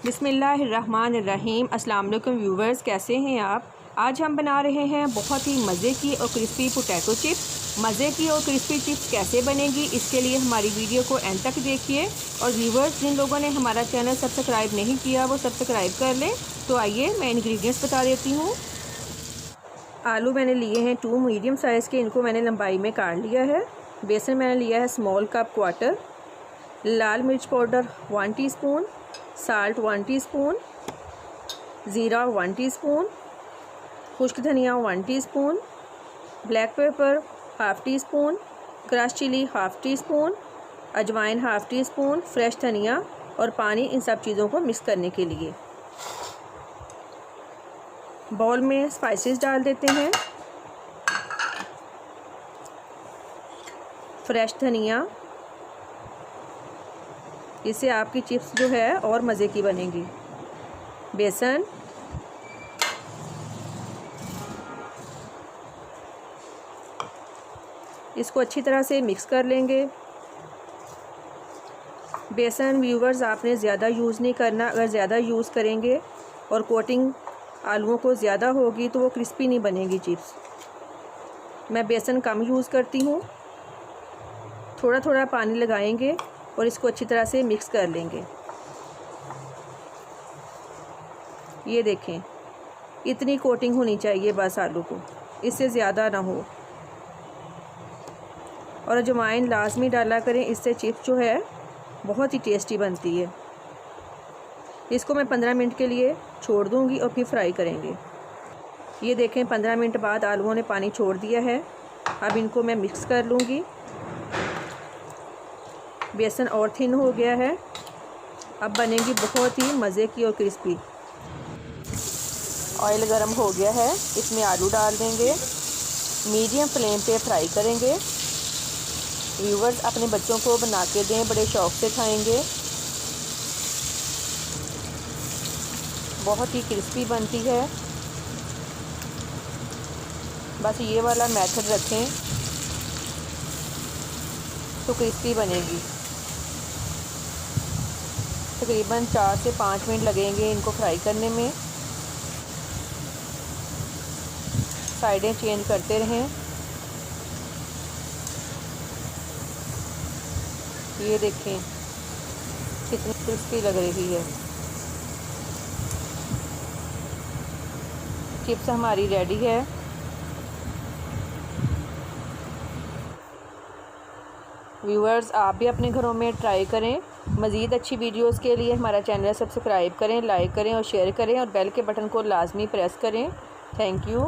बिस्मिल्लाहिर्रहमानिर्रहीम। अस्सलाम वालेकुम व्यूवर्स, कैसे हैं आप। आज हम बना रहे हैं बहुत ही मज़े की और क्रिस्पी पोटैटो चिप्स। मज़े की और क्रिस्पी चिप्स कैसे बनेगी, इसके लिए हमारी वीडियो को एंड तक देखिए। और व्यूवर्स, जिन लोगों ने हमारा चैनल सब्सक्राइब नहीं किया वो सब्सक्राइब कर लें। तो आइए मैं इंग्रेडिएंट्स बता देती हूँ। आलू मैंने लिए हैं 2 मीडियम साइज़ के, इनको मैंने लंबाई में काट लिया है। बेसन मैंने लिया है स्मॉल कप क्वार्टर। लाल मिर्च पाउडर 1 टीस्पून, साल्ट 1 टीस्पून, ज़ीरा 1 टीस्पून, खुश्क धनिया 1 teaspoon, black pepper 1/2 teaspoon, crush chilli 1/2 teaspoon, अजवाइन 1/2 टीस्पून, फ्रेश धनिया और पानी, इन सब चीज़ों को मिक्स करने के लिए। बाउल में स्पाइसेस डाल देते हैं। फ्रेश धनिया, इससे आपकी चिप्स जो है और मज़े की बनेगी। बेसन, इसको अच्छी तरह से मिक्स कर लेंगे। बेसन व्यूवर्स आपने ज़्यादा यूज़ नहीं करना, अगर ज़्यादा यूज़ करेंगे और कोटिंग आलूओं को ज़्यादा होगी तो वो क्रिस्पी नहीं बनेगी चिप्स। मैं बेसन कम यूज़ करती हूँ। थोड़ा थोड़ा पानी लगाएंगे और इसको अच्छी तरह से मिक्स कर लेंगे। ये देखें, इतनी कोटिंग होनी चाहिए बस आलू को, इससे ज़्यादा ना हो। और अजवाइन लाजमी डाला करें, इससे चिप्स जो है बहुत ही टेस्टी बनती है। इसको मैं 15 मिनट के लिए छोड़ दूंगी और फिर फ्राई करेंगे। ये देखें, 15 मिनट बाद आलूओं ने पानी छोड़ दिया है। अब इनको मैं मिक्स कर लूँगी। बेसन और थिन हो गया है। अब बनेगी बहुत ही मज़े की और क्रिस्पी। ऑयल गरम हो गया है, इसमें आलू डाल देंगे। मीडियम फ्लेम पे फ्राई करेंगे। व्यूवर्स, अपने बच्चों को बना के दें, बड़े शौक़ से खाएंगे। बहुत ही क्रिस्पी बनती है। बस ये वाला मेथड रखें तो क्रिस्पी बनेगी। तकरीबन 4 से 5 मिनट लगेंगे इनको फ्राई करने में। साइडें चेंज करते रहें। ये देखें कितनी क्रिस्पी लग रही है। चिप्स हमारी रेडी है। व्यूअर्स, आप भी अपने घरों में ट्राई करें। मज़ीद अच्छी वीडियोस के लिए हमारा चैनल सब्सक्राइब करें, लाइक करें और शेयर करें और बेल के बटन को लाजमी प्रेस करें। Thank you.